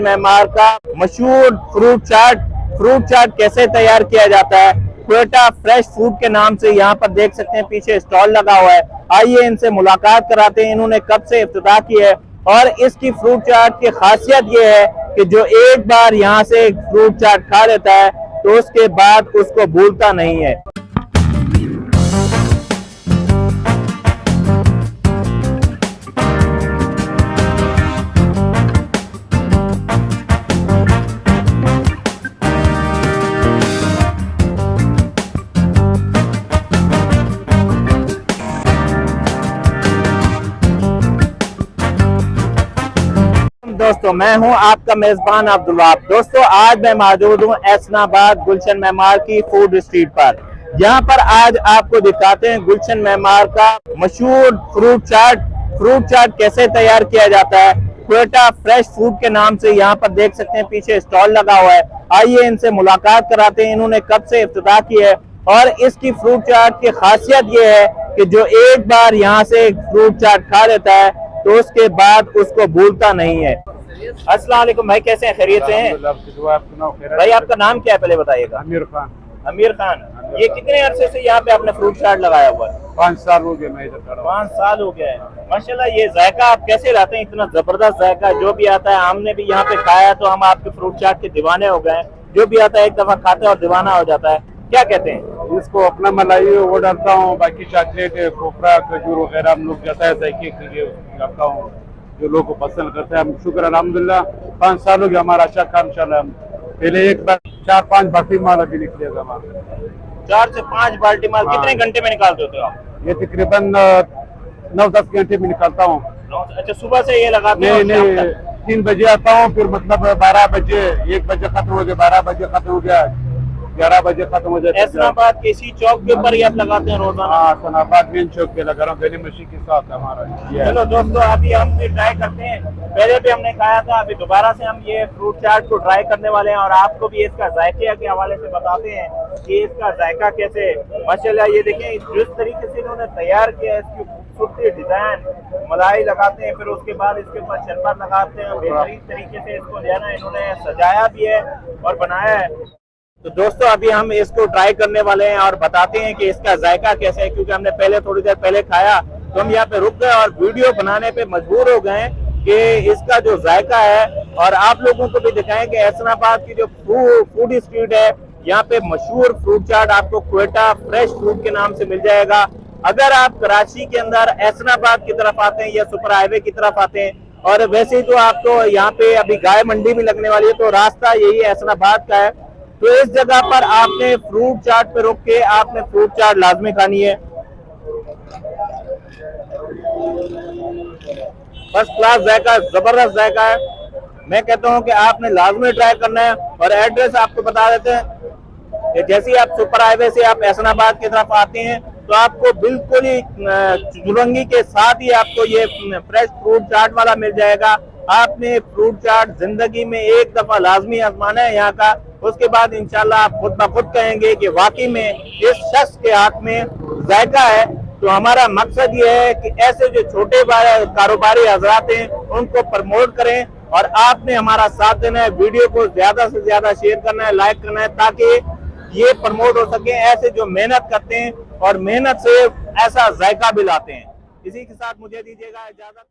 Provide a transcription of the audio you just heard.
Myanmar का मशहूर fruit चाट कैसे तैयार किया जाता है। क्वेटा फ्रेश फूड के नाम से यहाँ पर देख सकते हैं पीछे स्टॉल लगा हुआ है। आइए इनसे मुलाकात कराते हैं, इन्होंने कब से इफ्तिताह की है और इसकी फ्रूट चाट की खासियत ये है कि जो एक बार यहाँ से फ्रूट चाट खा लेता है तो उसके बाद उसको भूलता नहीं है। दोस्तों मैं हूं आपका मेजबान अब्दुल्ला। दोस्तों आज मैं मौजूद हूं एहसनाबाद गुलशन म्यांमार की फूड स्ट्रीट पर। यहां पर आज आपको दिखाते हैं गुलशन म्यांमार का मशहूर फ्रूट चाट कैसे तैयार किया जाता है। क्वेटा फ्रेश फूड के नाम से यहाँ पर देख सकते हैं पीछे स्टॉल लगा हुआ है। आइए इनसे मुलाकात कराते हैं, इन्होंने कब से इफ्तिताह की है और इसकी फ्रूट चाट की खासियत ये है कि जो एक बार यहाँ से फ्रूट चाट खा लेता है तो उसके बाद उसको भूलता नहीं है। अस्सलाम वालेकुम भाई, कैसे हैं? खैरियत से हैं भाई? आपका नाम क्या है पहले बताइएगा? अमीर खान। अमीर खान, ये कितने अरसे से यहाँ पे आपने फ्रूट चाट लगाया हुआ है? 5 साल हो गए मैं इधर खड़ा हूं। 5 साल हो गया है। माशाल्लाह, ये जायका आप कैसे लाते हैं? इतना जबरदस्त जायका जो भी आता है, हमने भी यहाँ पे खाया तो हम आपके फ्रूट चाट के दीवाने हो गए हैं। जो भी आता है एक दफा खाते हैं और दीवाना हो जाता है। क्या कहते हैं इसको? अपना मलाई वो डालता हूँ, बाकी चॉकलेट खोपरा खजूर वगैरह हम लोग जाता है जायके के लिए डालता हूँ, जो लोग को पसंद करते हैं। शुक्र अल्हम्दुलिल्लाह 5 साल हो गया हमारा अच्छा काम चल रहा है। पहले एक बार 4-5 बाल्टी माल अभी निकलेगा हमारा। 4 से 5 बाल्टी माल कितने घंटे में निकालते होते हो आप? ये तकरीबन 9-10 घंटे में निकालता हूँ। अच्छा, सुबह से ये लगाते हैं? नहीं, 3 बजे आता हूँ, फिर मतलब 12 बजे 1 बजे खत्म हो गया, 12 बजे खत्म हो गया, 11 बजे खत्म हो जाता है। एहसनाबाद के इसी चौक के ऊपर ही आप लगाते हैं रोजाना? हाँ, एहसनाबाद मेन चौक पे लगा रहा हूँ, गली मस्जिद के साथ हमारा। चलो दोस्तों, अभी हम भी ट्राई करते हैं। पहले भी हमने खाया था, अभी दोबारा से हम ये फ्रूट चाट को ट्राई करने वाले हैं और आपको भी इसका जायके के हवाले से बताते हैं कि इसका जायका कैसे। माशाल्लाह, ये देखें जिस तरीके से इन्होंने तैयार किया है, इसकी खूबसूरती डिजाइन, मलाई लगाते हैं, फिर उसके बाद इसके ऊपर शरबत लगाते हैं। बेहतरीन तरीके से इसको जो है ना इन्होंने सजाया भी है और बनाया है। तो दोस्तों अभी हम इसको ट्राई करने वाले हैं और बताते हैं कि इसका जायका कैसे है, क्योंकि हमने थोड़ी देर पहले खाया तो हम यहाँ पे रुक गए और वीडियो बनाने पे मजबूर हो गए कि इसका जो जायका है और आप लोगों को भी दिखाएं कि एहसनाबाद की जो फूड स्ट्रीट है, यहाँ पे मशहूर फ्रूट चाट आपको क्वेटा फ्रेश फूड के नाम से मिल जाएगा। अगर आप कराची के अंदर एहसनाबाद की तरफ आते हैं या सुपर हाईवे की तरफ आते हैं, और वैसे तो आपको यहाँ पे अभी गाय मंडी भी लगने वाली है, तो रास्ता यही एहसनाबाद का है। तो इस जगह पर आपने फ्रूट चाट पे रुक के आपने फ्रूट चाट लाजमी खानी है। फर्स्ट क्लास जायका, जबरदस्त जायका है। मैं कहता हूं कि आपने लाजमी ट्राई करना है। और एड्रेस आपको बता देते हैं कि जैसे ही आप सुपर हाईवे से आप एहसनाबाद की तरफ आते हैं तो आपको बिल्कुल ही चुरंगी के साथ ही आपको ये फ्रेश फ्रूट चाट वाला मिल जाएगा। आपने फ्रूट चाट जिंदगी में एक दफा लाजमी आजमाना है यहाँ का, उसके बाद इंशाल्लाह आप खुद ब खुद कहेंगे कि वाकई में इस शख्स के हाथ में जायका है। तो हमारा मकसद ये है कि ऐसे जो छोटे कारोबारी हजरात हैं उनको प्रमोट करें और आपने हमारा साथ देना है। वीडियो को ज्यादा से ज्यादा शेयर करना है, लाइक करना है, ताकि ये प्रमोट हो सके। ऐसे जो मेहनत करते हैं और मेहनत से ऐसा जायका भी लाते हैं। इसी के साथ मुझे दीजिएगा इजाजत।